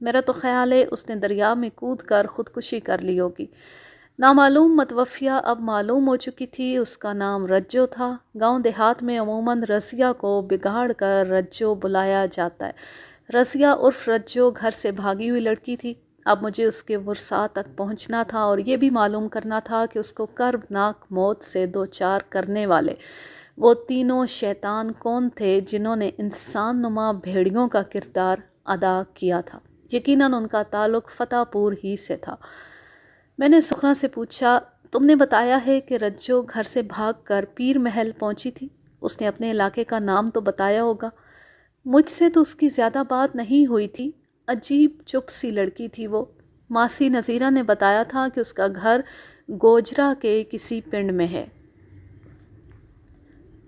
میرا تو خیال ہے اس نے دریا میں کود کر خودکشی کر لی ہوگی۔ نامعلوم متوفیہ اب معلوم ہو چکی تھی، اس کا نام رجو تھا۔ گاؤں دیہات میں عموماً رضیہ کو بگاڑ کر رجو بلایا جاتا ہے۔ رضیہ عرف رجو گھر سے بھاگی ہوئی لڑکی تھی۔ اب مجھے اس کے ورثاء تک پہنچنا تھا اور یہ بھی معلوم کرنا تھا کہ اس کو کربناک موت سے دوچار کرنے والے وہ تینوں شیطان کون تھے جنہوں نے انسان نما بھیڑیوں کا کردار ادا کیا تھا۔ یقیناً ان کا تعلق فتح پور ہی سے تھا۔ میں نے سکھنا سے پوچھا، تم نے بتایا ہے کہ رجو گھر سے بھاگ کر پیر محل پہنچی تھی، اس نے اپنے علاقے کا نام تو بتایا ہوگا؟ مجھ سے تو اس کی زیادہ بات نہیں ہوئی تھی، عجیب چپ سی لڑکی تھی وہ۔ ماسی نذیرہ نے بتایا تھا کہ اس کا گھر گوجرا کے کسی پنڈ میں ہے۔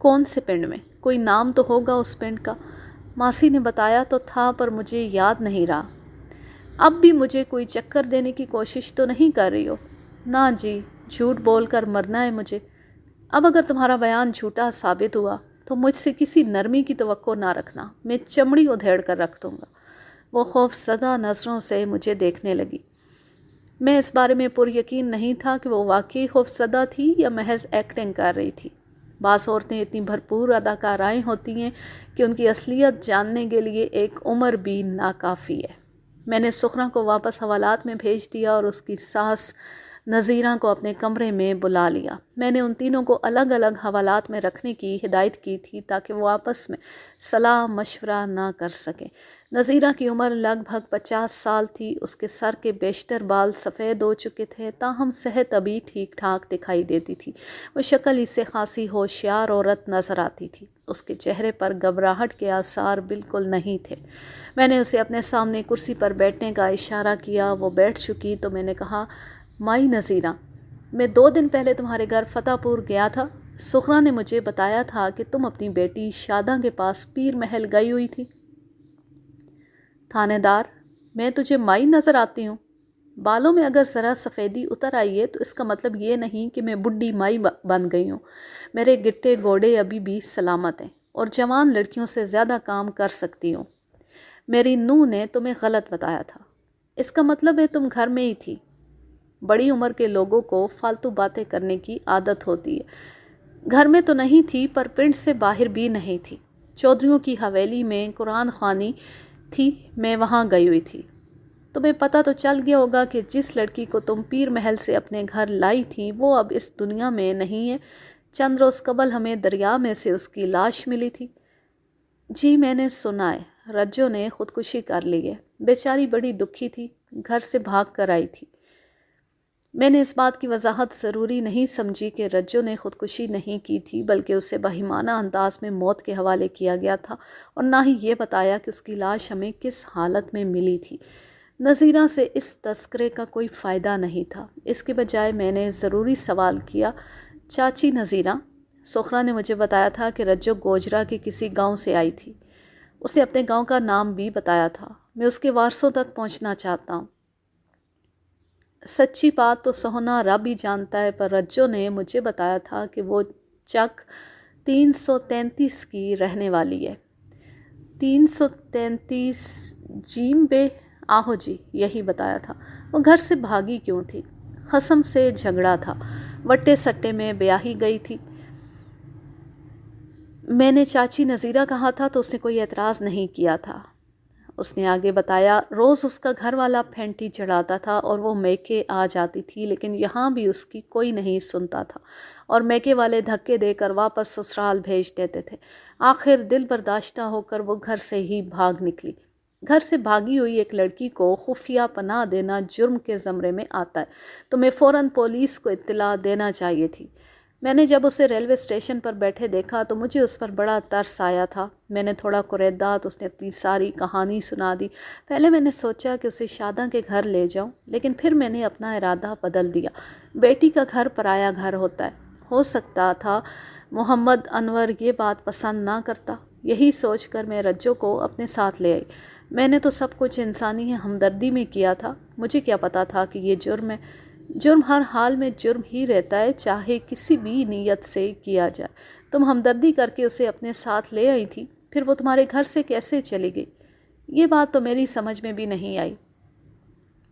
کون سے پنڈ میں؟ کوئی نام تو ہوگا اس پنڈ کا۔ ماسی نے بتایا تو تھا پر مجھے یاد نہیں رہا۔ اب بھی مجھے کوئی چکر دینے کی کوشش تو نہیں کر رہی ہو؟ نہ جی، جھوٹ بول کر مرنا ہے مجھے۔ اب اگر تمہارا بیان جھوٹا ثابت ہوا تو مجھ سے کسی نرمی کی توقع نہ رکھنا، میں چمڑی ادھیڑ کر رکھ دوں گا۔ وہ خوف زدہ نظروں سے مجھے دیکھنے لگی۔ میں اس بارے میں پر یقین نہیں تھا کہ وہ واقعی خوف زدہ تھی یا محض ایکٹنگ کر رہی تھی۔ بعض عورتیں اتنی بھرپور اداکارائیں ہوتی ہیں کہ ان کی اصلیت جاننے کے لیے ایک عمر بھی ناکافی ہے۔ میں نے سکھنا کو واپس حوالات میں بھیج دیا اور اس کی ساس نذیرہ کو اپنے کمرے میں بلا لیا۔ میں نے ان تینوں کو الگ الگ حوالات میں رکھنے کی ہدایت کی تھی تاکہ وہ آپس میں صلاح مشورہ نہ کر سکیں۔ نذیرہ کی عمر لگ بھگ 50 سال تھی، اس کے سر کے بیشتر بال سفید ہو چکے تھے، تاہم صحت ابھی ٹھیک ٹھاک دکھائی دیتی تھی۔ وہ شکل ہی سے خاصی ہوشیار عورت نظر آتی تھی۔ اس کے چہرے پر گھبراہٹ کے آثار بالکل نہیں تھے۔ میں نے اسے اپنے سامنے کرسی پر بیٹھنے کا اشارہ کیا، وہ بیٹھ چکی تو میں نے کہا، مائی نذیرہ، میں 2 دن پہلے تمہارے گھر فتح پور گیا تھا۔ سکھنا نے مجھے بتایا تھا کہ تم اپنی بیٹی شاداں کے پاس پیر محل گئی ہوئی تھی۔ تھانے دار، میں تجھے مائی نظر آتی ہوں؟ بالوں میں اگر ذرا سفیدی اتر آئی ہے تو اس کا مطلب یہ نہیں کہ میں بڈھی مائی بن گئی ہوں۔ میرے گٹے گوڑے ابھی بھی سلامت ہیں اور جوان لڑکیوں سے زیادہ کام کر سکتی ہوں۔ میری نونہ نے تمہیں غلط بتایا تھا۔ اس کا مطلب ہے تم گھر میں ہی تھی۔ بڑی عمر کے لوگوں کو فالتو باتیں کرنے کی عادت ہوتی ہے۔ گھر میں تو نہیں تھی پر پنڈ سے باہر بھی نہیں تھی۔ چودھریوں کی حویلی میں قرآن خوانی تھی، میں وہاں گئی ہوئی تھی۔ تمہیں پتہ تو چل گیا ہوگا کہ جس لڑکی کو تم پیر محل سے اپنے گھر لائی تھی وہ اب اس دنیا میں نہیں ہے۔ چند روز قبل ہمیں دریا میں سے اس کی لاش ملی تھی۔ جی میں نے سنا ہے، رجو نے خودکشی کر لی ہے۔ بیچاری بڑی دکھی تھی، گھر سے بھاگ کر آئی تھی۔ میں نے اس بات کی وضاحت ضروری نہیں سمجھی کہ رجو نے خودکشی نہیں کی تھی بلکہ اسے بہیمانہ انداز میں موت کے حوالے کیا گیا تھا، اور نہ ہی یہ بتایا کہ اس کی لاش ہمیں کس حالت میں ملی تھی۔ نذیرہ سے اس تذکرے کا کوئی فائدہ نہیں تھا۔ اس کے بجائے میں نے ضروری سوال کیا، چاچی نذیرہ، سکھنا نے مجھے بتایا تھا کہ رجو گوجرا کے کسی گاؤں سے آئی تھی۔ اس نے اپنے گاؤں کا نام بھی بتایا تھا۔ میں اس کے وارثوں تک پہنچنا چاہتا ہوں۔ سچی بات تو سہنا رب ہی جانتا ہے، پر رجو نے مجھے بتایا تھا کہ وہ چک 333 کی رہنے والی ہے۔ 333 جیم بے؟ آہو جی، یہی بتایا تھا۔ وہ گھر سے بھاگی کیوں تھی؟ خصم سے جھگڑا تھا، وٹے سٹے میں بیاہی گئی تھی۔ میں نے چاچی نذیرہ کہا تھا تو اس نے کوئی اعتراض نہیں کیا تھا۔ اس نے آگے بتایا، روز اس کا گھر والا پھینٹی چڑھاتا تھا اور وہ میکے آ جاتی تھی، لیکن یہاں بھی اس کی کوئی نہیں سنتا تھا اور میکے والے دھکے دے کر واپس سسرال بھیج دیتے تھے۔ آخر دل برداشتہ ہو کر وہ گھر سے ہی بھاگ نکلی۔ گھر سے بھاگی ہوئی ایک لڑکی کو خفیہ پناہ دینا جرم کے زمرے میں آتا ہے، تو میں فوراً پولیس کو اطلاع دینا چاہیے تھی۔ میں نے جب اسے ریلوے اسٹیشن پر بیٹھے دیکھا تو مجھے اس پر بڑا ترس آیا تھا۔ میں نے تھوڑا قریدا تو اس نے اپنی ساری کہانی سنا دی۔ پہلے میں نے سوچا کہ اسے شاداں کے گھر لے جاؤں، لیکن پھر میں نے اپنا ارادہ بدل دیا۔ بیٹی کا گھر پرایا گھر ہوتا ہے۔ ہو سکتا تھا محمد انور یہ بات پسند نہ کرتا۔ یہی سوچ کر میں رجو کو اپنے ساتھ لے آئی۔ میں نے تو سب کچھ انسانی ہمدردی میں کیا تھا، مجھے کیا پتا تھا کہ یہ جرم ہے۔ جرم ہر حال میں جرم ہی رہتا ہے، چاہے کسی بھی نیت سے کیا جائے۔ تم ہمدردی کر کے اسے اپنے ساتھ لے آئی تھی، پھر وہ تمہارے گھر سے کیسے چلی گئی؟ یہ بات تو میری سمجھ میں بھی نہیں آئی۔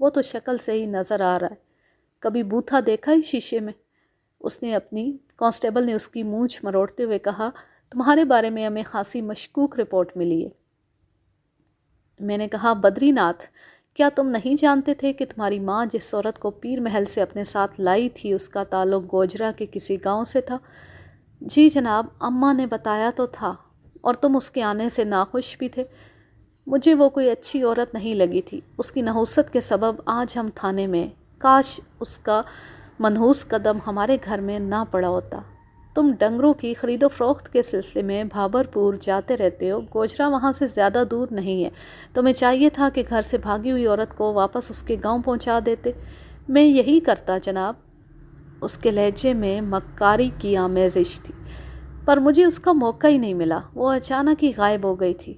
وہ تو شکل سے ہی نظر آ رہا ہے، کبھی بوتھا دیکھا ہی شیشے میں؟ اس نے اپنی کانسٹیبل نے اس کی مونچھ مروڑتے ہوئے کہا، تمہارے بارے میں ہمیں خاصی مشکوک رپورٹ ملی ہے۔ میں نے کہا، بدری ناتھ، کیا تم نہیں جانتے تھے کہ تمہاری ماں جس عورت کو پیر محل سے اپنے ساتھ لائی تھی اس کا تعلق گوجرا کے کسی گاؤں سے تھا؟ جی جناب، اماں نے بتایا تو تھا، اور تم اس کے آنے سے ناخوش بھی تھے۔ مجھے وہ کوئی اچھی عورت نہیں لگی تھی، اس کی نحوست کے سبب آج ہم تھانے میں، کاش اس کا منحوس قدم ہمارے گھر میں نہ پڑا ہوتا۔ تم ڈنگروں کی خرید و فروخت کے سلسلے میں بھابرپور جاتے رہتے ہو، گوجرا وہاں سے زیادہ دور نہیں ہے، تمہیں چاہیے تھا کہ گھر سے بھاگی ہوئی عورت کو واپس اس کے گاؤں پہنچا دیتے۔ میں یہی کرتا جناب۔ اس کے لہجے میں مکاری کی آمیزش تھی، پر مجھے اس کا موقع ہی نہیں ملا، وہ اچانک ہی غائب ہو گئی تھی۔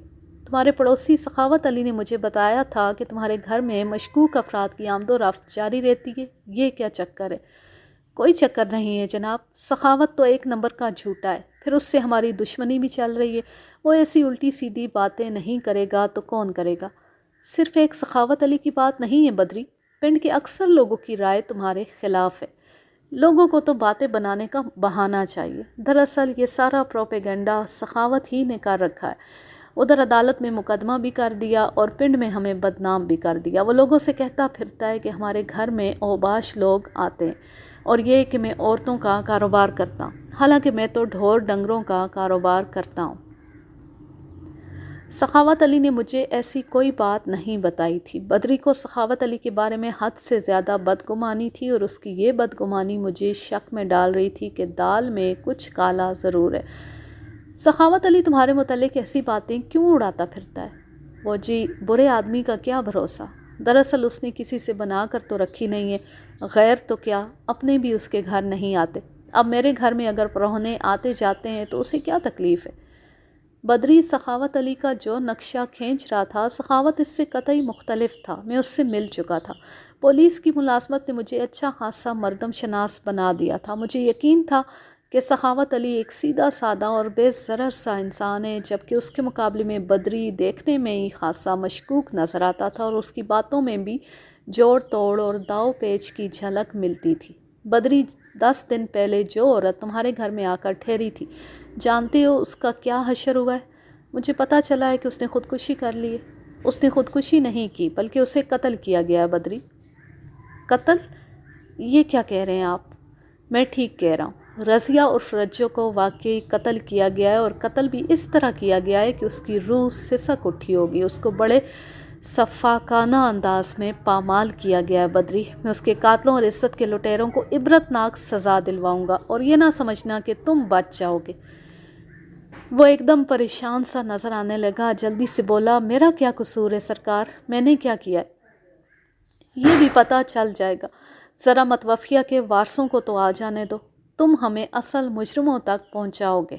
تمہارے پڑوسی سخاوت علی نے مجھے بتایا تھا کہ تمہارے گھر میں مشکوک افراد کی آمد و رفت جاری رہتی ہے، یہ کیا چکر ہے؟ کوئی چکر نہیں ہے جناب، سخاوت تو ایک نمبر کا جھوٹا ہے، پھر اس سے ہماری دشمنی بھی چل رہی ہے، وہ ایسی الٹی سیدھی باتیں نہیں کرے گا تو کون کرے گا؟ صرف ایک سخاوت علی کی بات نہیں ہے بدری، پنڈ کے اکثر لوگوں کی رائے تمہارے خلاف ہے۔ لوگوں کو تو باتیں بنانے کا بہانہ چاہیے، دراصل یہ سارا پروپیگنڈا سخاوت ہی نے کر رکھا ہے۔ ادھر عدالت میں مقدمہ بھی کر دیا اور پنڈ میں ہمیں بدنام بھی کر دیا۔ وہ لوگوں سے کہتا پھرتا ہے کہ ہمارے گھر میں اوباش لوگ آتے ہیں، اور یہ کہ میں عورتوں کا کاروبار کرتا ہوں، حالانکہ میں تو ڈھور ڈنگروں کا کاروبار کرتا ہوں۔ سخاوت علی نے مجھے ایسی کوئی بات نہیں بتائی تھی۔ بدری کو سخاوت علی کے بارے میں حد سے زیادہ بدگمانی تھی، اور اس کی یہ بدگمانی مجھے شک میں ڈال رہی تھی کہ دال میں کچھ کالا ضرور ہے۔ سخاوت علی تمہارے متعلق ایسی باتیں کیوں اڑاتا پھرتا ہے؟ وہ جی، برے آدمی کا کیا بھروسہ، دراصل اس نے کسی سے بنا کر تو رکھی نہیں ہے، غیر تو کیا اپنے بھی اس کے گھر نہیں آتے۔ اب میرے گھر میں اگر پراہنے آتے جاتے ہیں تو اسے کیا تکلیف ہے؟ بدری سخاوت علی کا جو نقشہ کھینچ رہا تھا، سخاوت اس سے قطعی مختلف تھا۔ میں اس سے مل چکا تھا، پولیس کی ملازمت نے مجھے اچھا خاصا مردم شناس بنا دیا تھا۔ مجھے یقین تھا کہ سخاوت علی ایک سیدھا سادہ اور بے ضرر سا انسان ہے، جبکہ اس کے مقابلے میں بدری دیکھنے میں ہی خاصا مشکوک نظر آتا تھا، اور اس کی باتوں میں بھی جوڑ توڑ اور داؤ پیچ کی جھلک ملتی تھی۔ بدری، 10 دن پہلے جو عورت تمہارے گھر میں آ کر ٹھہری تھی، جانتے ہو اس کا کیا حشر ہوا ہے؟ مجھے پتہ چلا ہے کہ اس نے خودکشی کر لی ہے۔ اس نے خودکشی نہیں کی، بلکہ اسے قتل کیا گیا ہے۔ بدری، قتل؟ یہ کیا کہہ رہے ہیں آپ؟ میں ٹھیک کہہ رہا ہوں، رضیہ عرف رجو کو واقعی قتل کیا گیا ہے، اور قتل بھی اس طرح کیا گیا ہے کہ اس کی روح سسک اٹھی ہوگی۔ اس کو بڑے سفاکانہ انداز میں پامال کیا گیا ہے۔ بدری، میں اس کے قاتلوں اور عزت کے لٹیروں کو عبرتناک سزا دلواؤں گا، اور یہ نہ سمجھنا کہ تم بچ جاؤ گے۔ وہ ایک دم پریشان سا نظر آنے لگا، جلدی سے بولا، میرا کیا قصور ہے سرکار، میں نے کیا کیا ہے؟ یہ بھی پتہ چل جائے گا، ذرا متوفیہ کے وارثوں کو تو آ جانے دو، تم ہمیں اصل مجرموں تک پہنچاؤ گے۔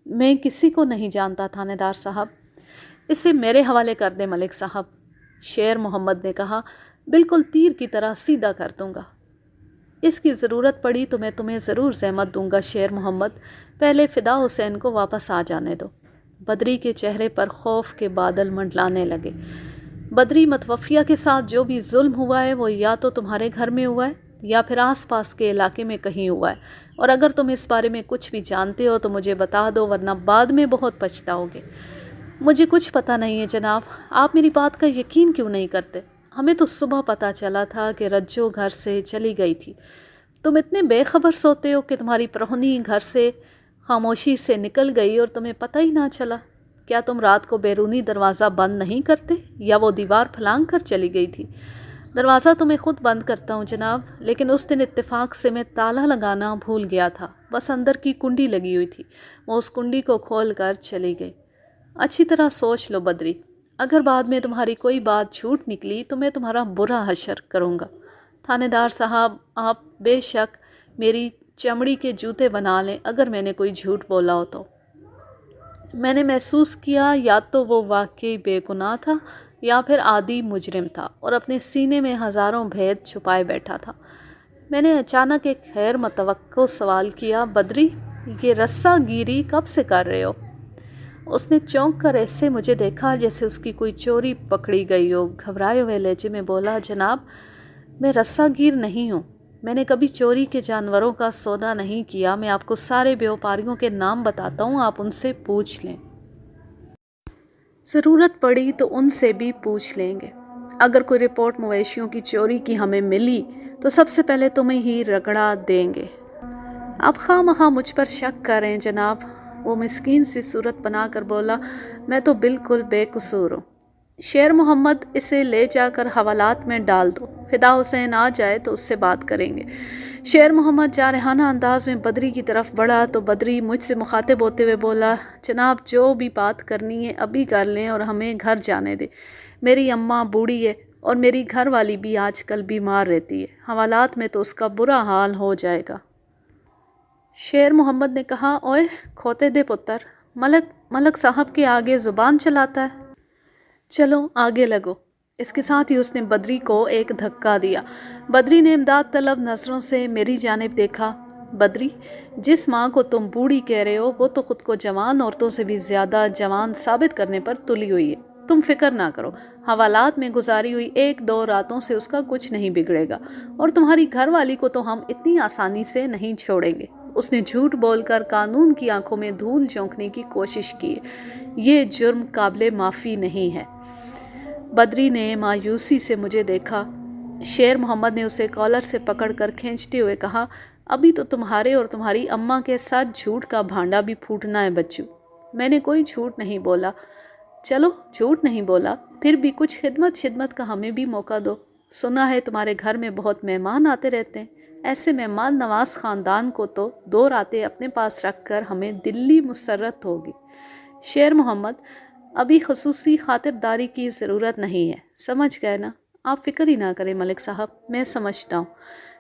میں کسی کو نہیں جانتا تھانے دار صاحب، اسے میرے حوالے کر دیں ملک صاحب، شیر محمد نے کہا، بالکل تیر کی طرح سیدھا کر دوں گا۔ اس کی ضرورت پڑی تو میں تمہیں ضرور زحمت دوں گا شیر محمد، پہلے فدا حسین کو واپس آ جانے دو۔ بدری کے چہرے پر خوف کے بادل منڈلانے لگے۔ بدری، متوفیہ کے ساتھ جو بھی ظلم ہوا ہے وہ یا تو تمہارے گھر میں ہوا ہے یا پھر آس پاس کے علاقے میں کہیں ہوا ہے، اور اگر تم اس بارے میں کچھ بھی جانتے ہو تو مجھے بتا دو، ورنہ بعد میں بہت پچھتاؤ گے۔ مجھے کچھ پتہ نہیں ہے جناب، آپ میری بات کا یقین کیوں نہیں کرتے؟ ہمیں تو صبح پتہ چلا تھا کہ رجو گھر سے چلی گئی تھی۔ تم اتنے بے خبر سوتے ہو کہ تمہاری پرہنی گھر سے خاموشی سے نکل گئی اور تمہیں پتہ ہی نہ چلا۔ کیا تم رات کو بیرونی دروازہ بند نہیں کرتے، یا وہ دیوار پھلانگ کر چلی گئی تھی؟ دروازہ تو میں خود بند کرتا ہوں جناب، لیکن اس دن اتفاق سے میں تالا لگانا بھول گیا تھا، بس اندر کی کنڈی لگی ہوئی تھی، وہ اس کنڈی کو کھول کر چلی گئی۔ اچھی طرح سوچ لو بدری، اگر بعد میں تمہاری کوئی بات جھوٹ نکلی تو میں تمہارا برا حشر کروں گا۔ تھانے دار صاحب، آپ بے شک میری چمڑی کے جوتے بنا لیں اگر میں نے کوئی جھوٹ بولا ہو تو۔ میں نے محسوس کیا یا تو وہ واقعی بے گناہ تھا یا پھر عادی مجرم تھا، اور اپنے سینے میں ہزاروں بھید چھپائے بیٹھا تھا۔ میں نے اچانک ایک غیر متوقع سوال کیا، بدری، یہ رسہ گیری کب سے کر رہے ہو؟ اس نے چونک کر ایسے مجھے دیکھا جیسے اس کی کوئی چوری پکڑی گئی ہو۔ گھبرائے ہوئے لہجے میں بولا، جناب میں رسہ گیر نہیں ہوں، میں نے کبھی چوری کے جانوروں کا سودا نہیں کیا، میں آپ کو سارے بیوپاریوں کے نام بتاتا ہوں، آپ ان سے پوچھ لیں، ضرورت پڑی تو ان سے بھی پوچھ لیں گے۔ اگر کوئی رپورٹ مویشیوں کی چوری کی ہمیں ملی تو سب سے پہلے تمہیں ہی رگڑا دیں گے۔ آپ خواہ مخواہ مجھ پر شک کریں جناب، وہ مسکین سی صورت بنا کر بولا، میں تو بالکل بے قصور ہوں۔ شیر محمد اسے لے جا کر حوالات میں ڈال دو، فدا حسین آ جائے تو اس سے بات کریں گے۔ شیر محمد جارحانہ انداز میں بدری کی طرف بڑھا تو بدری مجھ سے مخاطب ہوتے ہوئے بولا، جناب جو بھی بات کرنی ہے ابھی کر لیں اور ہمیں گھر جانے دیں، میری اماں بوڑھی ہے اور میری گھر والی بھی آج کل بیمار رہتی ہے، حوالات میں تو اس کا برا حال ہو جائے گا۔ شیر محمد نے کہا، اوئے کھوتے دے پتر، ملک صاحب کے آگے زبان چلاتا ہے، چلو آگے لگو۔ اس کے ساتھ ہی اس نے بدری کو ایک دھکا دیا۔ بدری نے امداد طلب نظروں سے میری جانب دیکھا۔ بدری، جس ماں کو تم بوڑھی کہہ رہے ہو وہ تو خود کو جوان عورتوں سے بھی زیادہ جوان ثابت کرنے پر تلی ہوئی ہے، تم فکر نہ کرو، حوالات میں گزاری ہوئی 1-2 راتوں سے اس کا کچھ نہیں بگڑے گا، اور تمہاری گھر والی کو تو ہم اتنی آسانی سے نہیں چھوڑیں گے۔ اس نے جھوٹ بول کر قانون کی آنکھوں میں دھول جھونکنے کی کوشش کی ہے، یہ جرم قابل معافی نہیں ہے۔ بدری نے مایوسی سے مجھے دیکھا۔ شیر محمد نے اسے کالر سے پکڑ کر کھینچتے ہوئے کہا، ابھی تو تمہارے اور تمہاری اماں کے ساتھ جھوٹ کا بھانڈا بھی پھوٹنا ہے بچو۔ میں نے کوئی جھوٹ نہیں بولا۔ چلو جھوٹ نہیں بولا، پھر بھی کچھ خدمت کا ہمیں بھی موقع دو۔ سنا ہے تمہارے گھر میں بہت مہمان آتے رہتے ہیں، ایسے مہمان نواز خاندان کو تو 2 راتیں اپنے پاس رکھ کر ہمیں دلی مسرت ہوگی۔ شیر محمد، ابھی خصوصی خاطرداری کی ضرورت نہیں ہے، سمجھ گئے نا؟ آپ فکر ہی نہ کریں ملک صاحب، میں سمجھتا ہوں۔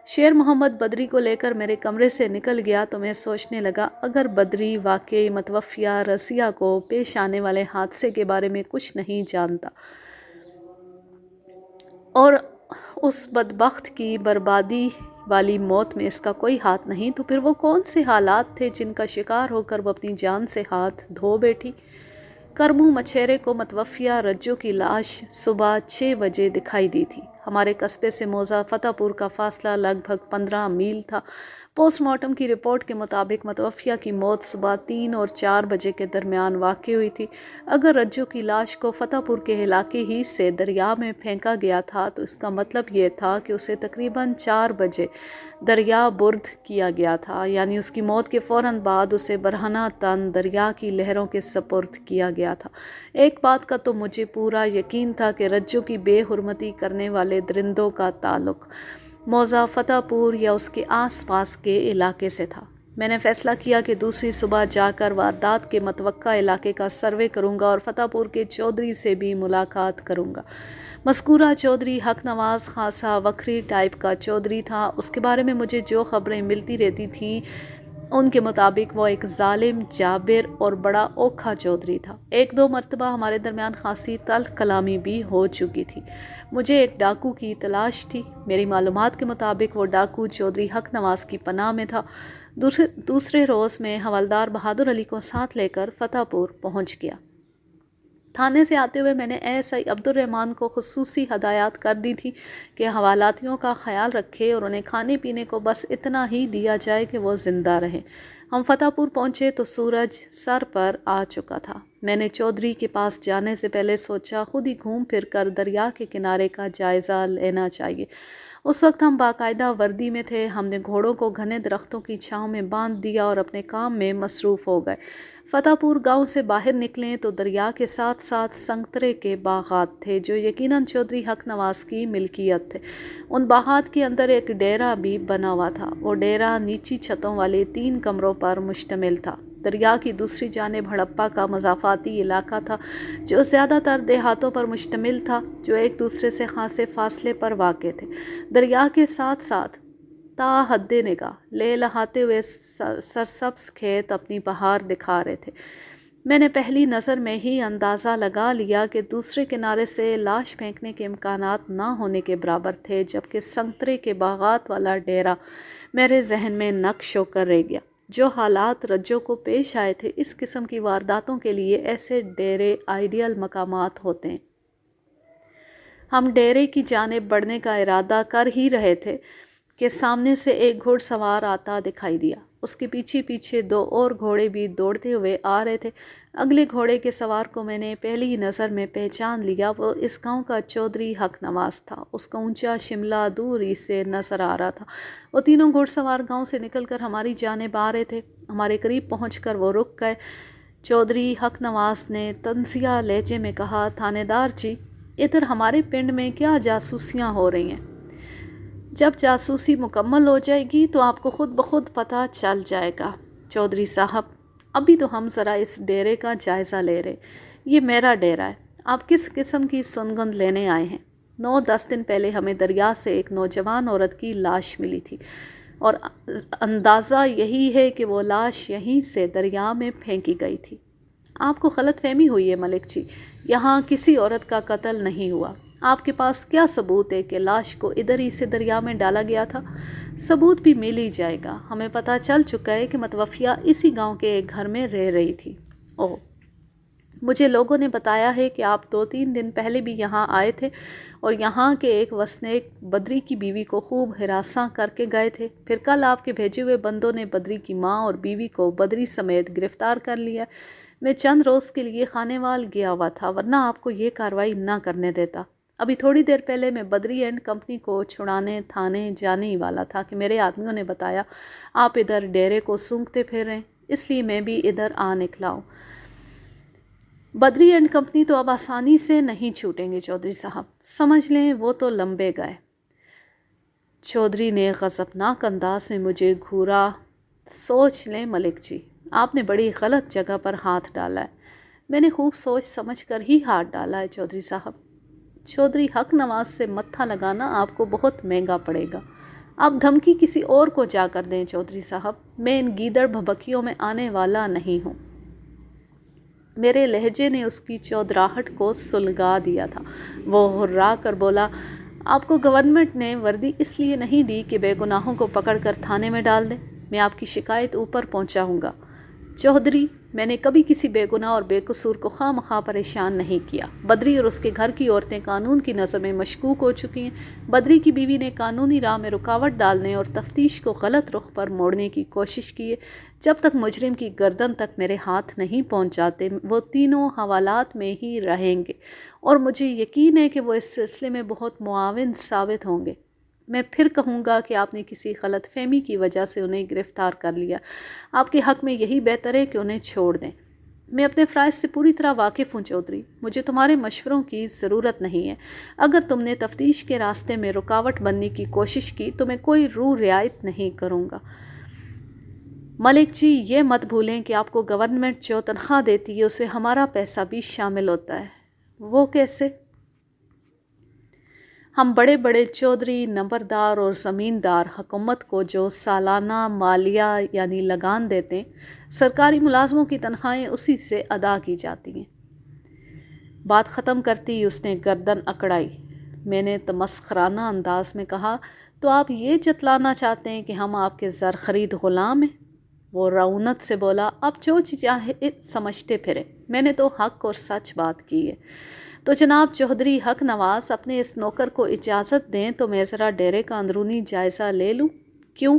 شیر محمد بدری کو لے کر میرے کمرے سے نکل گیا تو میں سوچنے لگا، اگر بدری واقعی متوفیہ رضیہ کو پیش آنے والے حادثے کے بارے میں کچھ نہیں جانتا اور اس بدبخت کی بربادی والی موت میں اس کا کوئی ہاتھ نہیں، تو پھر وہ کون سے حالات تھے جن کا شکار ہو کر وہ اپنی جان سے ہاتھ دھو بیٹھی؟ کرمو مچھیرے کو متوفیہ رجو کی لاش صبح 6 بجے دکھائی دی تھی۔ ہمارے قصبے سے موزہ فتح پور کا فاصلہ لگ بھگ 15 میل تھا۔ پوسٹ مارٹم کی رپورٹ کے مطابق متوفیہ کی موت صبح 3 اور 4 بجے کے درمیان واقع ہوئی تھی۔ اگر رجو کی لاش کو فتح پور کے علاقے ہی سے دریا میں پھینکا گیا تھا تو اس کا مطلب یہ تھا کہ اسے تقریباً 4 بجے دریا برد کیا گیا تھا، یعنی اس کی موت کے فوراً بعد اسے برہنہ تن دریا کی لہروں کے سپرد کیا گیا تھا۔ ایک بات کا تو مجھے پورا یقین تھا کہ رجو کی بے حرمتی کرنے والے درندوں کا تعلق موزہ فتح پور یا اس کے آس پاس کے علاقے سے تھا۔ میں نے فیصلہ کیا کہ دوسری صبح جا کر واردات کے متوقع علاقے کا سروے کروں گا اور فتح پور کے چودھری سے بھی ملاقات کروں گا۔ مذکورہ چودھری حق نواز خاصا وکھری ٹائپ کا چودھری تھا۔ اس کے بارے میں مجھے جو خبریں ملتی رہتی تھیں ان کے مطابق وہ ایک ظالم، جابر اور بڑا اوکھا چودھری تھا۔ 1-2 مرتبہ ہمارے درمیان خاصی تلخ کلامی بھی ہو چکی تھی۔ مجھے ایک ڈاکو کی تلاش تھی۔ میری معلومات کے مطابق وہ ڈاکو چودھری حق نواز کی پناہ میں تھا۔ دوسرے روز میں حوالدار بہادر علی کو ساتھ لے کر فتح پور پہنچ گیا۔ تھانے سے آتے ہوئے میں نے ASI عبد الرحمن کو خصوصی ہدایات کر دی تھی کہ حوالاتیوں کا خیال رکھے اور انہیں کھانے پینے کو بس اتنا ہی دیا جائے کہ وہ زندہ رہیں۔ ہم فتح پور پہنچے تو سورج سر پر آ چکا تھا۔ میں نے چودھری کے پاس جانے سے پہلے سوچا خود ہی گھوم پھر کر دریا کے کنارے کا جائزہ لینا چاہیے۔ اس وقت ہم باقاعدہ وردی میں تھے۔ ہم نے گھوڑوں کو گھنے درختوں کی چھاؤں میں باندھ دیا اور اپنے کام میں مصروف ہو گئے۔ فتح پور گاؤں سے باہر نکلیں تو دریا کے ساتھ ساتھ سنگترے کے باغات تھے جو یقیناً چودھری حق نواز کی ملکیت تھے۔ ان باغات کے اندر ایک ڈیرا بھی بنا ہوا تھا۔ وہ ڈیرا نیچی چھتوں والے 3 کمروں پر مشتمل تھا۔ دریا کی دوسری جانب ہڑپا کا مضافاتی علاقہ تھا جو زیادہ تر دیہاتوں پر مشتمل تھا جو ایک دوسرے سے خاصے فاصلے پر واقع تھے۔ دریا کے ساتھ ساتھ تا حد نگاہ لہلہاتے ہوئے سرسبز کھیت اپنی بہار دکھا رہے تھے۔ میں نے پہلی نظر میں ہی اندازہ لگا لیا کہ دوسرے کنارے سے لاش پھینکنے کے امکانات نہ ہونے کے برابر تھے، جبکہ سنگترے کے باغات والا ڈیرا میرے ذہن میں نقش ہو کر رہ گیا۔ جو حالات رجو کو پیش آئے تھے، اس قسم کی وارداتوں کے لیے ایسے ڈیرے آئیڈیل مقامات ہوتے ہیں۔ ہم ڈیرے کی جانب بڑھنے کا ارادہ کر ہی رہے تھے کہ سامنے سے ایک گھوڑ سوار آتا دکھائی دیا۔ اس کے پیچھے پیچھے 2 اور گھوڑے بھی دوڑتے ہوئے آ رہے تھے۔ اگلے گھوڑے کے سوار کو میں نے پہلی ہی نظر میں پہچان لیا۔ وہ اس گاؤں کا چودھری حق نواز تھا۔ اس کا اونچا شملہ دوری سے نظر آ رہا تھا۔ وہ تینوں گھوڑ سوار گاؤں سے نکل کر ہماری جانب آ رہے تھے۔ ہمارے قریب پہنچ کر وہ رک گئے۔ چودھری حق نواز نے طنزیہ لہجے میں کہا، تھانے دار جی، ادھر ہمارے پنڈ میں کیا جاسوسیاں ہو رہی ہیں؟ جب جاسوسی مکمل ہو جائے گی تو آپ کو خود بخود پتہ چل جائے گا۔ چودھری صاحب، ابھی تو ہم ذرا اس ڈیرے کا جائزہ لے رہے۔ یہ میرا ڈیرہ ہے۔ آپ کس قسم کی سنگند لینے آئے ہیں؟ 9-10 دن پہلے ہمیں دریا سے ایک نوجوان عورت کی لاش ملی تھی، اور اندازہ یہی ہے کہ وہ لاش یہیں سے دریا میں پھینکی گئی تھی۔ آپ کو غلط فہمی ہوئی ہے ملک جی، یہاں کسی عورت کا قتل نہیں ہوا۔ آپ کے پاس کیا ثبوت ہے کہ لاش کو ادھر ہی سے دریا میں ڈالا گیا تھا؟ ثبوت بھی مل ہی جائے گا۔ ہمیں پتہ چل چکا ہے کہ متوفیہ اسی گاؤں کے ایک گھر میں رہ رہی تھی۔ اوہ، مجھے لوگوں نے بتایا ہے کہ آپ 2-3 دن پہلے بھی یہاں آئے تھے اور یہاں کے ایک وسنیک بدری کی بیوی کو خوب ہراساں کر کے گئے تھے۔ پھر کل آپ کے بھیجے ہوئے بندوں نے بدری کی ماں اور بیوی کو بدری سمیت گرفتار کر لیا۔ میں چند روز کے لیے خانیوال گیا ہوا تھا، ورنہ آپ کو یہ کارروائی نہ کرنے دیتا۔ ابھی تھوڑی دیر پہلے میں بدری اینڈ کمپنی کو چھڑانے تھانے جانے ہی والا تھا کہ میرے آدمیوں نے بتایا آپ ادھر ڈیرے کو سونگھتے پھر رہے ہیں، اس لیے میں بھی ادھر آ نکلا ہوں۔ بدری اینڈ کمپنی تو اب آسانی سے نہیں چھوٹیں گے چودھری صاحب، سمجھ لیں وہ تو لمبے گئے۔ چودھری نے غضبناک انداز میں مجھے گھورا۔ سوچ لیں ملک جی، آپ نے بڑی غلط جگہ پر ہاتھ ڈالا ہے۔ میں نے خوب سوچ سمجھ کر ہی ہاتھ ڈالا ہے چودھری صاحب۔ چودھری حق نواز سے متھا لگانا آپ کو بہت مہنگا پڑے گا۔ آپ دھمکی کسی اور کو جا کر دیں چودھری صاحب، میں ان گیدڑ بھبکیوں میں آنے والا نہیں ہوں۔ میرے لہجے نے اس کی چودراہٹ کو سلگا دیا تھا۔ وہ ہررا کر بولا، آپ کو گورنمنٹ نے وردی اس لیے نہیں دی کہ بے گناہوں کو پکڑ کر تھانے میں ڈال دیں؟ میں آپ کی شکایت اوپر پہنچاؤں گا۔ چودھری، میں نے کبھی کسی بے گناہ اور بے قصور کو خواہ مخواہ پریشان نہیں کیا۔ بدری اور اس کے گھر کی عورتیں قانون کی نظر میں مشکوک ہو چکی ہیں۔ بدری کی بیوی نے قانونی راہ میں رکاوٹ ڈالنے اور تفتیش کو غلط رخ پر موڑنے کی کوشش کی ہے۔ جب تک مجرم کی گردن تک میرے ہاتھ نہیں پہنچ جاتے وہ تینوں حوالات میں ہی رہیں گے، اور مجھے یقین ہے کہ وہ اس سلسلے میں بہت معاون ثابت ہوں گے۔ میں پھر کہوں گا کہ آپ نے کسی غلط فہمی کی وجہ سے انہیں گرفتار کر لیا۔ آپ کے حق میں یہی بہتر ہے کہ انہیں چھوڑ دیں۔ میں اپنے فرائض سے پوری طرح واقف ہوں چودھری، مجھے تمہارے مشوروں کی ضرورت نہیں ہے۔ اگر تم نے تفتیش کے راستے میں رکاوٹ بننے کی کوشش کی تو میں کوئی روح رعایت نہیں کروں گا۔ ملک جی، یہ مت بھولیں کہ آپ کو گورنمنٹ جو تنخواہ دیتی ہے اس میں ہمارا پیسہ بھی شامل ہوتا ہے۔ وہ کیسے؟ ہم بڑے بڑے چودھری، نمبردار اور زمیندار حکومت کو جو سالانہ مالیہ یعنی لگان دیتے ہیں، سرکاری ملازموں کی تنخواہیں اسی سے ادا کی جاتی ہیں۔ بات ختم کرتی اس نے گردن اکڑائی۔ میں نے تمسخرانہ انداز میں کہا، تو آپ یہ جتلانا چاہتے ہیں کہ ہم آپ کے زر خرید غلام ہیں؟ وہ رعونت سے بولا، آپ جو چاہے سمجھتے پھریں، میں نے تو حق اور سچ بات کی ہے۔ تو جناب چودھری حق نواز، اپنے اس نوکر کو اجازت دیں تو میں ذرا ڈیرے کا اندرونی جائزہ لے لوں؟ کیوں؟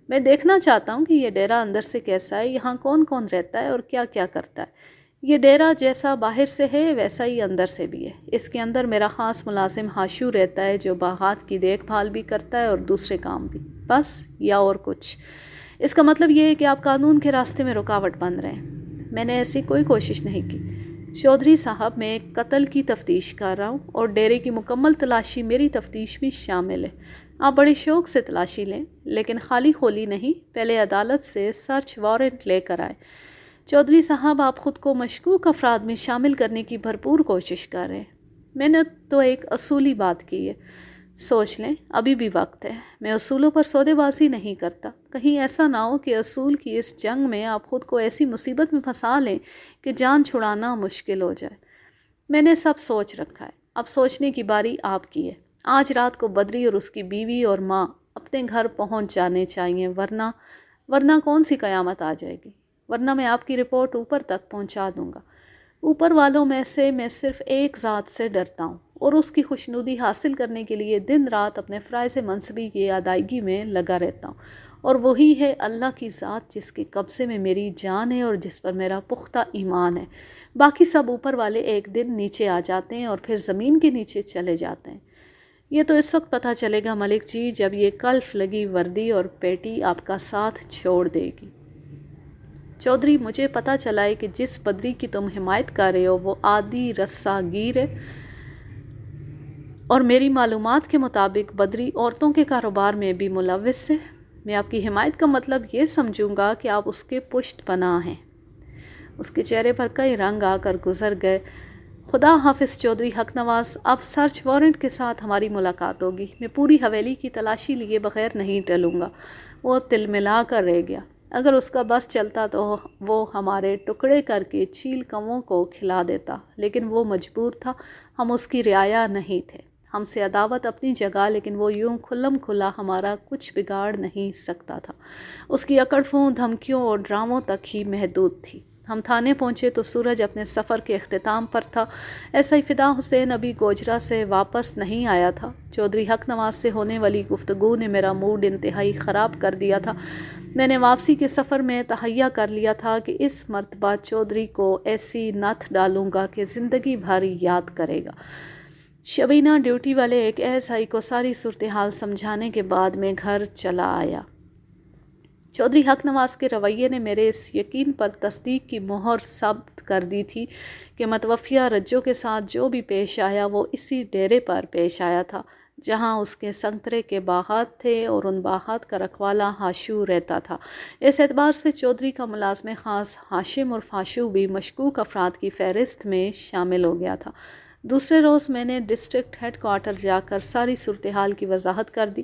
میں دیکھنا چاہتا ہوں کہ یہ ڈیرہ اندر سے کیسا ہے، یہاں کون کون رہتا ہے اور کیا کیا کرتا ہے۔ یہ ڈیرہ جیسا باہر سے ہے ویسا ہی اندر سے بھی ہے۔ اس کے اندر میرا خاص ملازم ہاشو رہتا ہے جو باغات کی دیکھ بھال بھی کرتا ہے اور دوسرے کام بھی، بس، یا اور کچھ؟ اس کا مطلب یہ ہے کہ آپ قانون کے راستے میں رکاوٹ بن رہے ہیں۔ میں نے ایسی کوئی کوشش نہیں کی چودھری صاحب، میں ایک قتل کی تفتیش کر رہا ہوں اور ڈیرے کی مکمل تلاشی میری تفتیش بھی شامل ہے۔ آپ بڑے شوق سے تلاشی لیں، لیکن خالی خولی نہیں، پہلے عدالت سے سرچ وارنٹ لے کر آئے۔ چودھری صاحب، آپ خود کو مشکوک افراد میں شامل کرنے کی بھرپور کوشش کر رہے ہیں۔ میں نے تو ایک اصولی بات کی ہے، سوچ لیں، ابھی بھی وقت ہے۔ میں اصولوں پر سودے بازی نہیں کرتا، کہیں ایسا نہ ہو کہ اصول کی اس جنگ میں آپ خود کو ایسی مصیبت میں پھنسا لیں کہ جان چھڑانا مشکل ہو جائے۔ میں نے سب سوچ رکھا ہے، اب سوچنے کی باری آپ کی ہے۔ آج رات کو بدری اور اس کی بیوی اور ماں اپنے گھر پہنچ جانے چاہیے، ورنہ ورنہ کون سی قیامت آ جائے گی، ورنہ میں آپ کی رپورٹ اوپر تک پہنچا دوں گا۔ اوپر والوں میں سے میں صرف ایک ذات سے ڈرتا ہوں اور اس کی خوشنودی حاصل کرنے کے لیے دن رات اپنے فرائض منصبی کی ادائیگی میں لگا رہتا ہوں، اور وہی ہے اللہ کی ذات جس کے قبضے میں میری جان ہے اور جس پر میرا پختہ ایمان ہے۔ باقی سب اوپر والے ایک دن نیچے آ جاتے ہیں اور پھر زمین کے نیچے چلے جاتے ہیں۔ یہ تو اس وقت پتہ چلے گا ملک جی جب یہ کلف لگی وردی اور پیٹی آپ کا ساتھ چھوڑ دے گی۔ چودھری مجھے پتہ چلا ہے کہ جس بدری کی تم حمایت کر رہے ہو وہ عادی رسا گیر ہے، اور میری معلومات کے مطابق بدری عورتوں کے کاروبار میں بھی ملوث ہے۔ میں آپ کی حمایت کا مطلب یہ سمجھوں گا کہ آپ اس کے پشت پناہ ہیں۔ اس کے چہرے پر کئی رنگ آ کر گزر گئے۔ خدا حافظ چودھری حق نواز، اب سرچ وارنٹ کے ساتھ ہماری ملاقات ہوگی۔ میں پوری حویلی کی تلاشی لیے بغیر نہیں ٹلوں گا۔ وہ تل ملا کر رہ گیا۔ اگر اس کا بس چلتا تو وہ ہمارے ٹکڑے کر کے چیل کووں کو کھلا دیتا، لیکن وہ مجبور تھا، ہم اس کی رعایا نہیں تھے۔ ہم سے عداوت اپنی جگہ، لیکن وہ یوں کھلم کھلا ہمارا کچھ بگاڑ نہیں سکتا تھا۔ اس کی اکڑ فون دھمکیوں اور ڈراموں تک ہی محدود تھی۔ ہم تھانے پہنچے تو سورج اپنے سفر کے اختتام پر تھا۔ ایسا ہی فدا حسین ابھی گوجرا سے واپس نہیں آیا تھا۔ چودھری حق نواز سے ہونے والی گفتگو نے میرا موڈ انتہائی خراب کر دیا تھا۔ میں نے واپسی کے سفر میں تہیہ کر لیا تھا کہ اس مرتبہ چودھری کو ایسی نتھ ڈالوں گا کہ زندگی بھر یاد کرے گا۔ شبینہ ڈیوٹی والے ایک ایسائی کو ساری صورتحال سمجھانے کے بعد میں گھر چلا آیا۔ چودھری حق نواز کے رویے نے میرے اس یقین پر تصدیق کی مہر ثبت کر دی تھی کہ متوفیہ رجو کے ساتھ جو بھی پیش آیا وہ اسی ڈیرے پر پیش آیا تھا جہاں اس کے سنگترے کے باغات تھے اور ان باغات کا رکھوالا ہاشو رہتا تھا۔ اس اعتبار سے چودھری کا ملازم خاص ہاشم اور ہاشو بھی مشکوک افراد کی فہرست میں شامل ہو گیا تھا۔ دوسرے روز میں نے ڈسٹرکٹ ہیڈ کوارٹر جا کر ساری صورتحال کی وضاحت کر دی۔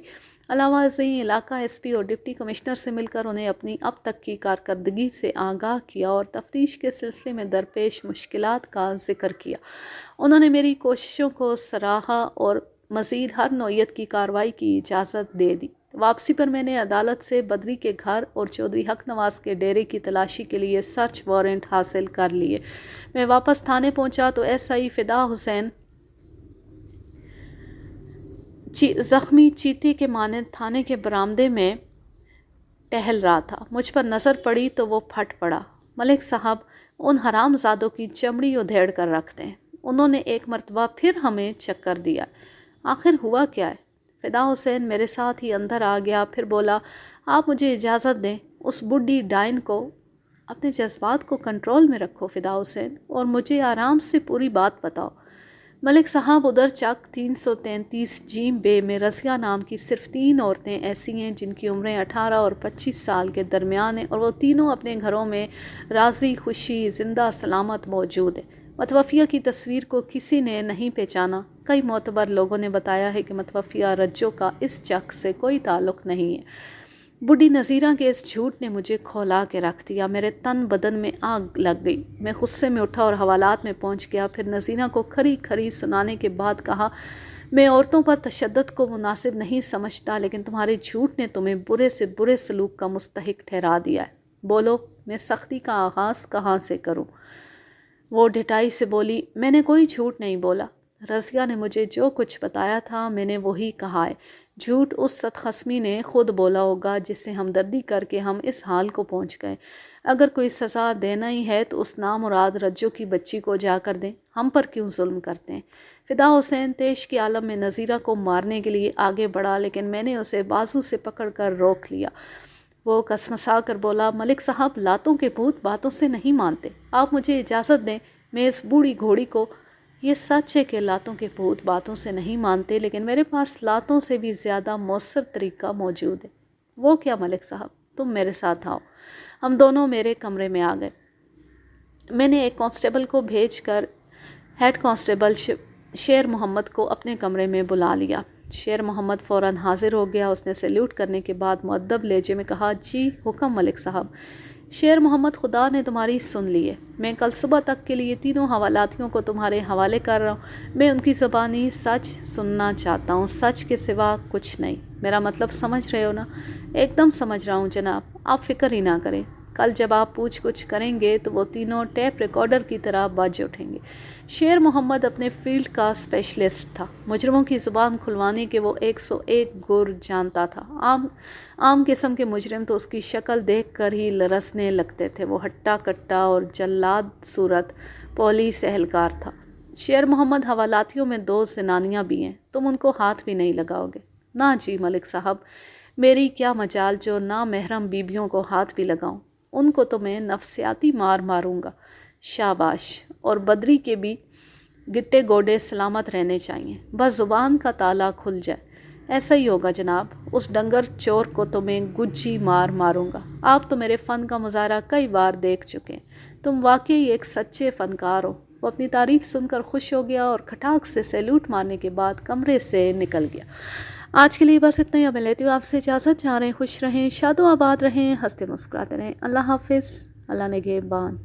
علاوہ ازیں علاقہ ایس پی اور ڈپٹی کمشنر سے مل کر انہیں اپنی اب تک کی کارکردگی سے آگاہ کیا اور تفتیش کے سلسلے میں درپیش مشکلات کا ذکر کیا۔ انہوں نے میری کوششوں کو سراہا اور مزید ہر نوعیت کی کارروائی کی اجازت دے دی۔ واپسی پر میں نے عدالت سے بدری کے گھر اور چودھری حق نواز کے ڈیرے کی تلاشی کے لیے سرچ وارنٹ حاصل کر لیے۔ میں واپس تھانے پہنچا تو ایس آئی فدا حسین زخمی چیتے کے مانند تھانے کے برآمدے میں ٹہل رہا تھا۔ مجھ پر نظر پڑی تو وہ پھٹ پڑا۔ ملک صاحب ان حرام زادوں کی چمڑی ادھیڑ کر رکھتے ہیں۔ انہوں نے ایک مرتبہ پھر ہمیں چکر دیا۔ آخر ہوا کیا ہے؟ فدا حسین میرے ساتھ ہی اندر آ گیا، پھر بولا، آپ مجھے اجازت دیں، اس بڈھی ڈائن کو۔ اپنے جذبات کو کنٹرول میں رکھو فدا حسین، اور مجھے آرام سے پوری بات بتاؤ۔ ملک صاحب ادھر چک 333 جیم بے میں رضیہ نام کی صرف 3 عورتیں ایسی ہیں جن کی عمریں 18 اور 25 سال کے درمیان ہیں، اور وہ تینوں اپنے گھروں میں راضی خوشی زندہ سلامت موجود ہیں۔ متوفیہ کی تصویر کو کسی نے نہیں پہچانا۔ کئی معتبر لوگوں نے بتایا ہے کہ متوفیہ رجو کا اس چک سے کوئی تعلق نہیں ہے۔ بڈھی نذیرہ کے اس جھوٹ نے مجھے کھولا کے رکھ دیا۔ میرے تن بدن میں آگ لگ گئی۔ میں غصے میں اٹھا اور حوالات میں پہنچ گیا۔ پھر نذیرہ کو کھری کھری سنانے کے بعد کہا، میں عورتوں پر تشدد کو مناسب نہیں سمجھتا، لیکن تمہارے جھوٹ نے تمہیں برے سے برے سلوک کا مستحق ٹھہرا دیا ہے۔ بولو، میں سختی کا آغاز کہاں سے کروں؟ وہ ڈٹائی سے بولی، میں نے کوئی جھوٹ نہیں بولا۔ رضیہ نے مجھے جو کچھ بتایا تھا میں نے وہی کہا ہے۔ جھوٹ اس صدقسمی نے خود بولا ہوگا جس سے ہمدردی کر کے ہم اس حال کو پہنچ گئے۔ اگر کوئی سزا دینا ہی ہے تو اس نامراد رجو کی بچی کو جا کر دیں، ہم پر کیوں ظلم کرتے ہیں؟ فدا حسین تیش کے عالم میں نذیرہ کو مارنے کے لیے آگے بڑھا، لیکن میں نے اسے بازو سے پکڑ کر روک لیا۔ وہ کسمسا کر بولا، ملک صاحب لاتوں کے بھوت باتوں سے نہیں مانتے، آپ مجھے اجازت دیں میں اس بوڑھی گھوڑی کو۔ یہ سچ ہے کہ لاتوں کے بھوت باتوں سے نہیں مانتے، لیکن میرے پاس لاتوں سے بھی زیادہ مؤثر طریقہ موجود ہے۔ وہ کیا ملک صاحب؟ تم میرے ساتھ آؤ۔ ہم دونوں میرے کمرے میں آ گئے۔ میں نے ایک کانسٹیبل کو بھیج کر ہیڈ کانسٹیبل شیر محمد کو اپنے کمرے میں بلا لیا۔ شیر محمد فوراً حاضر ہو گیا۔ اس نے سیلیوٹ کرنے کے بعد مؤدب لہجے میں کہا، جی حکم ملک صاحب۔ شیر محمد، خدا نے تمہاری سن لی ہے۔ میں کل صبح تک کے لیے تینوں حوالاتیوں کو تمہارے حوالے کر رہا ہوں۔ میں ان کی زبانی سچ سننا چاہتا ہوں، سچ کے سوا کچھ نہیں۔ میرا مطلب سمجھ رہے ہو نا؟ ایک دم سمجھ رہا ہوں جناب، آپ فکر ہی نہ کریں۔ کل جب آپ پوچھ گچھ کریں گے تو وہ تینوں ٹیپ ریکارڈر کی طرح بج اٹھیں گے۔ شیر محمد اپنے فیلڈ کا اسپیشلسٹ تھا۔ مجرموں کی زبان کھلوانے کے وہ 101 گر جانتا تھا۔ عام قسم کے مجرم تو اس کی شکل دیکھ کر ہی لرزنے لگتے تھے۔ وہ ہٹا کٹا اور جلاد صورت پولیس اہلکار تھا۔ شیر محمد، حوالاتیوں میں 2 زنانیاں بھی ہیں، تم ان کو ہاتھ بھی نہیں لگاؤ گے؟ نہ جی ملک صاحب، میری کیا مجال جو نامحرم بیبیوں کو ہاتھ بھی لگاؤں۔ ان کو تو میں نفسیاتی مار ماروں گا۔ شاباش، اور بدری کے بھی گٹے گوڈے سلامت رہنے چاہیے، بس زبان کا تالا کھل جائے۔ ایسا ہی ہوگا جناب، اس ڈنگر چور کو تو میں گجی مار ماروں گا۔ آپ تو میرے فن کا مظاہرہ کئی بار دیکھ چکے ہیں، تم واقعی ایک سچے فنکار ہو۔ وہ اپنی تعریف سن کر خوش ہو گیا اور کھٹاک سے سیلوٹ مارنے کے بعد کمرے سے نکل گیا۔ آج کے لیے بس اتنا ہی، اب میں لیتی ہوں آپ سے اجازت۔ جا رہے ہیں، خوش رہیں، شاد و آباد رہیں، ہنستے مسکراتے رہیں۔ اللہ حافظ، اللہ نگہبان۔